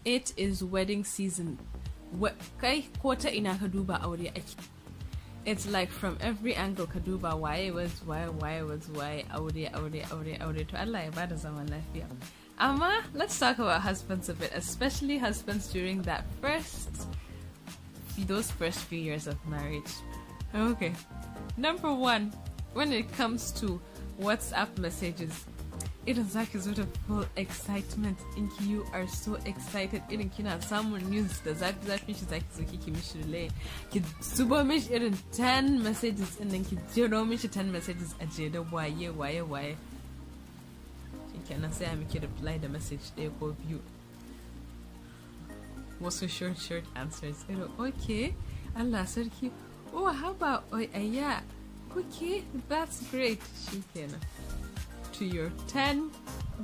It is wedding season. Kai kota ina ka duba aure ake. It's like from every angle ka duba waye aure to Allah ya bada zaman lafiya. Amma let's talk about husbands a bit, especially husbands during those first few years of marriage. Okay. Number 1, when it comes to WhatsApp messages, irin zaki zo da full excitement in you are so excited irin kina samun news da zafi shi zaki zo kiki mishi relay ki zubo mishi irin 10 messages din nan ki jero mishi 10 messages a jere waye kenan sai a miki reply da message ɗaya ko biyu, wasu short answers irin okay Allah sarki, oh haba ayya, okay that's great, shi kenan to your 10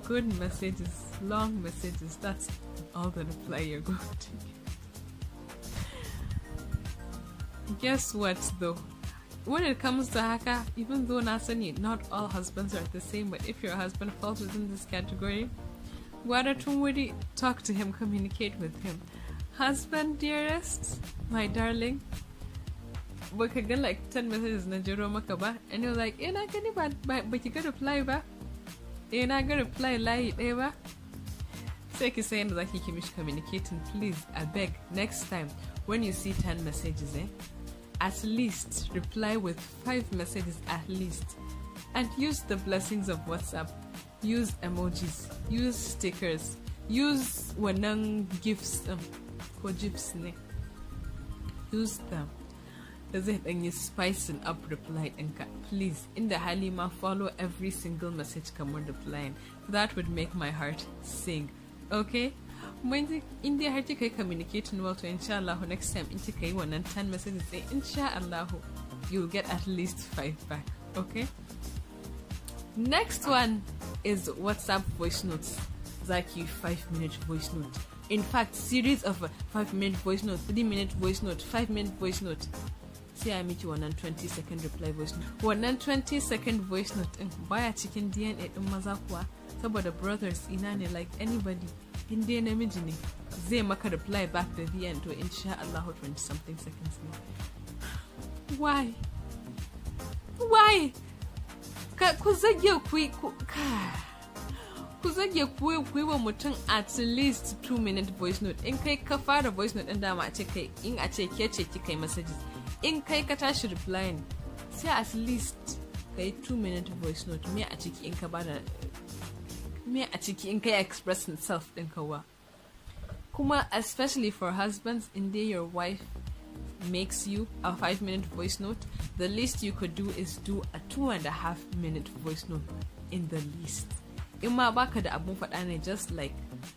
good messages, long messages. That's all the reply you're going to get. Guess what though? When it comes to haka, even though Nasani, not all husbands are the same, but if your husband falls within this category, Wadatumwidi, talk to him, communicate with him. Husband, dearest, my darling, baka get like 10 messages na jiro maka ba, and you're like, na gani ba ki ga reply ba? Na ga reply layi ɗaya ba? Sai ki say yadda zaki ki mishi communicating, please, I beg, next time when you see 10 messages, at least reply with 5 messages at least, and use the blessings of WhatsApp. Use emojis, use stickers, use wannan gifs ko gifs ne, use them. Does it and you spicing up reply ɗinka? Please, in the halima, follow every single message come on replying. That would make my heart sing. Okay? When in the heart you communicating well to inshallah next time in kika yi wannan 10 messages say inshallah you'll get at least 5 back. Okay? Next one is WhatsApp voice notes. Zaki 5-minute voice note. In fact, series of 5-minute voice note, 3-minute voice note, 5-minute voice note. See, I meet you 120-second reply voice note. 120-second voice note. Baya cikin DNA ɗin maza kuwa. Saboda brothers ina ne, like anybody. In dai namiji ne zai maka reply back da the end to inshallah 20-something seconds ne. Why? Ku zage ku yi wa mutum at least 2-minute voice note. In kai ka fara voice note ɗin dama a ce kai, in a ce ke ce kika yi messages, in kai ka tashi replying, sai at least kai 2-minute voice note. Me a ciki in kai expressing self ɗin kawa. Kuma especially for husbands, in there your wife makes you a 5-minute voice note, the least you could do is do a 2.5-minute voice note in the least. In ma baka da abun faɗa ne, just like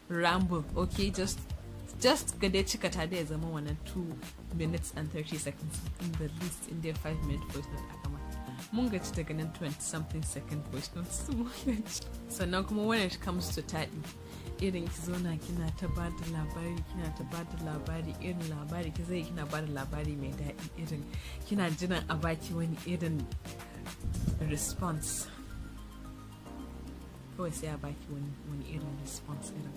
ramble, okay? Just gade cika ta da ya zama wannan 2 minutes and 30 seconds in the least, in their 5-minute voice note aka ma. Mun gaci daga nan 20-something second voice notes. Sannan kuma when it comes to taɗi, irin ki zauna kina ta ba da labari, irin labari ki zai kina ba da labari mai daɗi, irin kina jiran a baki wani irin response. Kawai sai a baki wani irin response, irin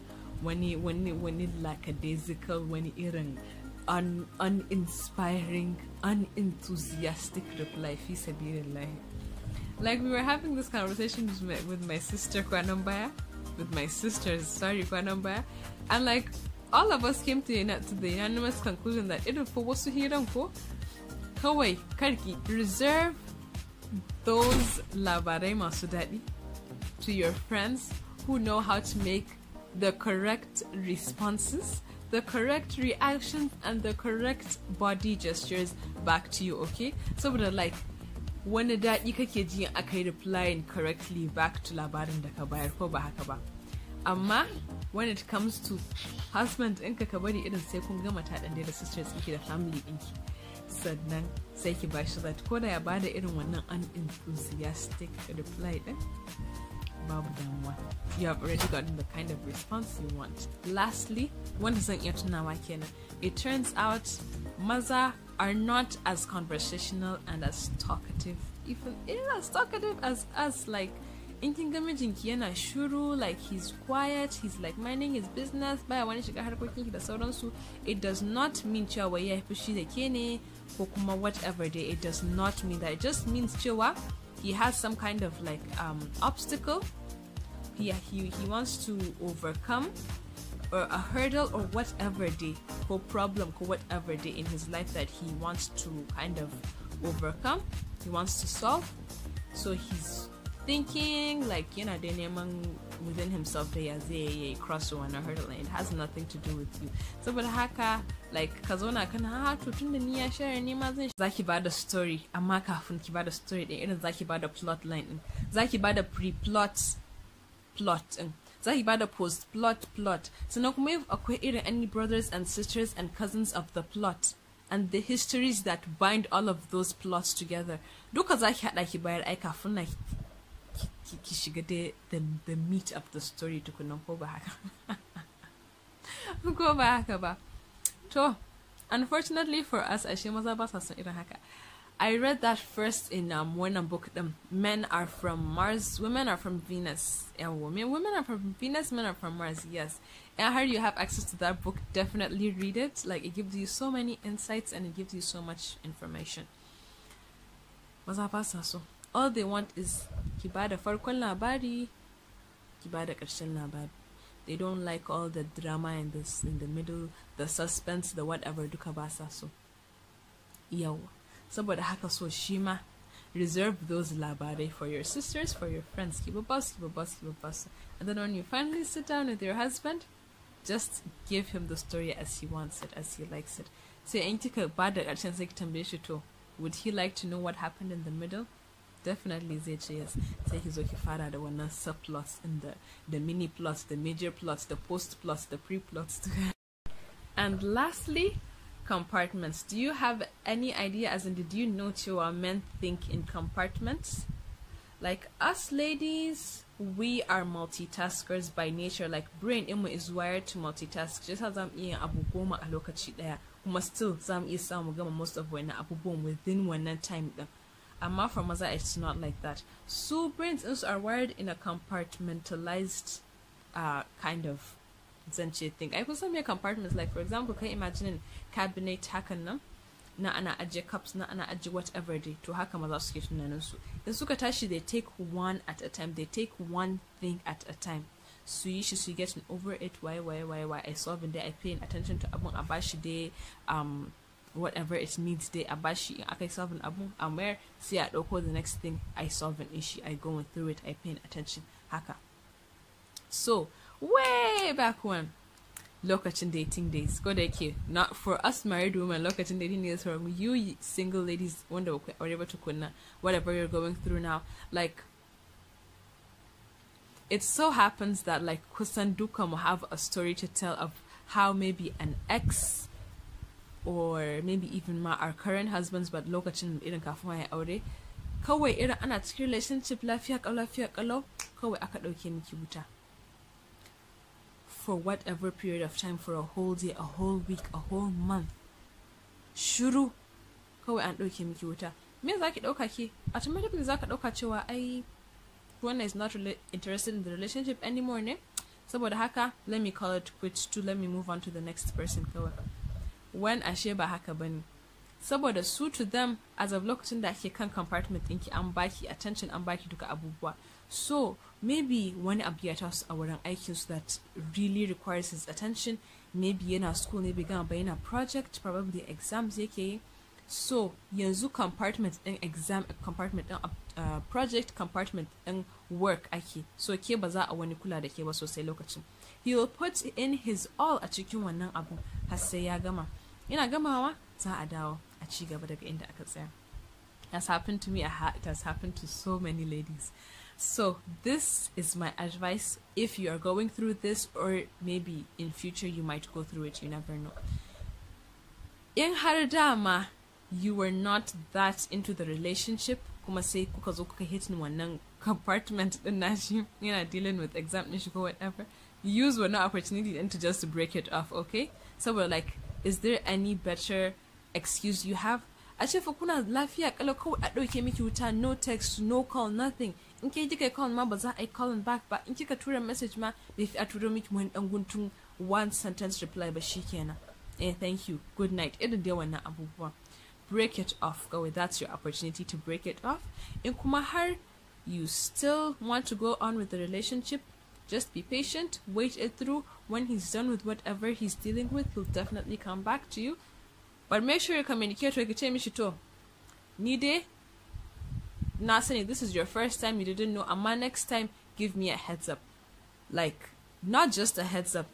wani lackadaisical, wani irin uninspiring, unenthusiastic reply, fi sabilillah. Like we were having this conversation with my sister Kwanambaya, with my sisters, Kwanambaya, and like all of us came to the unanimous conclusion that irin for wasu hiran ko kawai karki reserve those labarai masu daɗi to your friends who know how to make the correct responses, the correct reactions, and the correct body gestures back to you, okay? So but like wani daɗi kake ji aka yi replying correctly back to labarin da ka bayar ko ba haka ba. Amma when it comes to husband ɗinka ka bari irin sai kun gama taɗan da sisters ɗinki da family ɗinki, sannan sai ki bashi that ko da ya bada irin wannan unenthusiastic reply ɗin, babu damuwa. You have already gotten the kind of response you want. Lastly, wanda zan iya tunawa kenan, it turns out maza are not as conversational and as talkative, even as talkative as us. Like in kin ga mijinki yana shuru, like he's quiet, he's like minding his business, baya wani shiga harkokin ki da sauransu, it does not mean cewa wai ya fushi da ke ne ko kuma whatever day. It does not mean that. It just means cewa he has some kind of like obstacle he wants to overcome, or a hurdle or whatever day, or problem or whatever day in his life that he wants to kind of overcome, he wants to solve. So he's thinking like, you know, the neman within himself da ya zai cross one hurdle, and it has nothing to do with you. Saboda haka like ka zauna kana ha to tunda ni ya share ni ma zan zaki bada story, amma kafin ki bada story din irin zaki bada plot line din, zaki bada pre-plot din, zaki bada post-plot plot. Sannan kuma if akwai irin any brothers and sisters and cousins of the plot and the histories that bind all of those plots together, duka zaki hada ki bayar ai kafin na ki shiga the meat of the story tukunan, ko ba haka ko ba haka ba. To unfortunately for us, ashe maza ba sa son irin haka. I read that first in one book, Men Are From Mars, Women Are From Venus. And women are from Venus, men are from Mars, yes. And I heard you have access to that book, definitely read it. Like, it gives you so many insights and it gives you so much information. Maza ba sa so. All they want is ki bada farkon labari, ki bada ƙarshen labari. They don't like all the drama in the middle, the suspense, the whatever, duka ba sa so. Yawa. Saboda haka so shi ma reserve those labarai for your sisters, for your friends. Keep a bus. And then when you finally sit down with your husband, just give him the story as he wants it, as he likes it. Sai in kika bada ƙarshen sai ki tambaye shi to, would he like to know what happened in the middle? Definitely zai ce yes. Sai ki zo ki fara da wannan subplots in the mini plots, the major plots, the post plots, the pre-plots. And lastly, compartments. Do you have any idea, as in did you know our men think in compartments? Like us ladies, we are multitaskers by nature. Like brain imu is wired to multitask. Just as I'm eating abu goma a lokaci daya, kuma still zam iya samu gama most of wannan abubuwan within one time din. Amma for maza it's not like that. So brains also are wired in a compartmentalized kind of zance thing. I put some compartments, like for example, can you imagine cabinet hakan nan na ana ajiye cups, na ana ajiye whatever day, to haka maza suke tunanin su. In suka tashi, they take one at a time, they take one thing at a time. So you should getting over it. Why I solving there, I paying attention to abun abashi day, whatever it needs day abashi I solving abun, I'm where see I dauko the next thing, I solve an issue, I going through it, I paying attention haka. So way back when, lokacin dating days, go yake, not for us married women, lokacin dating days for you single ladies wanda are able to kunna whatever you're going through now. Like, it so happens that like kusan duka will have a story to tell of how maybe an ex, or maybe even our current husbands, but lokacin irin kafin ya aure, kawai irin ana cikin relationship lafiya kalau kawai aka dauke miki wuta for whatever period of time, for a whole day, a whole week, a whole month. Shuru kawai an dauke miki wuta. Me zaki dauka ki? Automatically zaka dauka cewa ai one is not really interested in the relationship anymore ne? Saboda haka, let me call it quits too, let me move on to the next person kawai. When ashe ba haka bane. Saboda su to them, as of lokacin da ake kan compartment ɗinki an baki attention, an baki duka abubuwa. So maybe wani abu ya taso a wurin aikin su that really requires his attention. Maybe yana school, maybe gama yana project, probably exams yake yi. So yanzu compartment ɗin exam, compartment ɗin project, compartment ɗin work ake. So ke ba za a wani kula da ke ba sosai lokacin. He will put in his all a cikin wannan abu har sai ya gama. Yana gamawa za a dawo a ci gaba daga inda aka tsaya. That's happened to me. It has happened to so many ladies. So this is my advice if you are going through this, or maybe in future you might go through it, you never know. In har dama you were not that into the relationship, kuma sai kuka zo kuka hit wannan compartment din nashi, dealing with exam nishi ko whatever, use one opportunity then to just break it off, okay? So we're like, is there any better excuse you have? Ashe fa kuna lafiya kalau kawai a dauke miki wuta, no text, no call, nothing. in ke kika call ma ba za a calling back ba, in kika tura message ma bai fi a turo miki wani dan guntun one sentence reply ba shikenan. Thank you, good night, irin dai wannan abubuwa. Break it off. Go away. That's your opportunity to break it off. In kuma har you still want to go on with the relationship, just be patient, wait it through. When he's done with whatever he's dealing with, he'll definitely come back to you. But make sure you communicate with him. Nide, Nasani, this is your first time, you didn't know. Amma, next time, give me a heads up. Like, not just a heads up.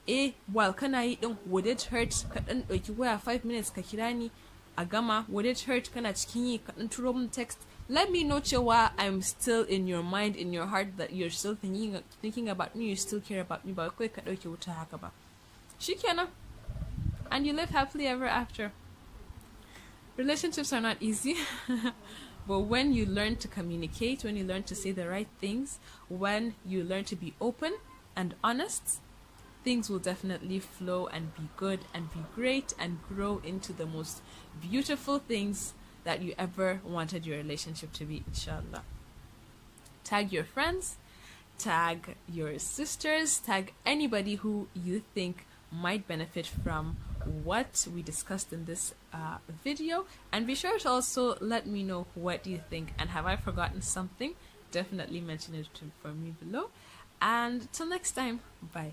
While can I would it hurt? Like, you were 5 minutes, kakirani, agama, would it hurt? Can I text? Let me know cewa I'm still in your mind, in your heart, that you're still thinking about me, you still care about me, but quick wuta haka ba. Shikenan. And you live happily ever after. Relationships are not easy, but when you learn to communicate, when you learn to say the right things, when you learn to be open and honest, things will definitely flow and be good and be great and grow into the most beautiful things that you ever wanted your relationship to be, inshallah. Tag your friends, tag your sisters, tag anybody who you think might benefit from what we discussed in this video, and be sure to also let me know what you think, and have I forgotten something, definitely mention it for me below. And till next time, bye.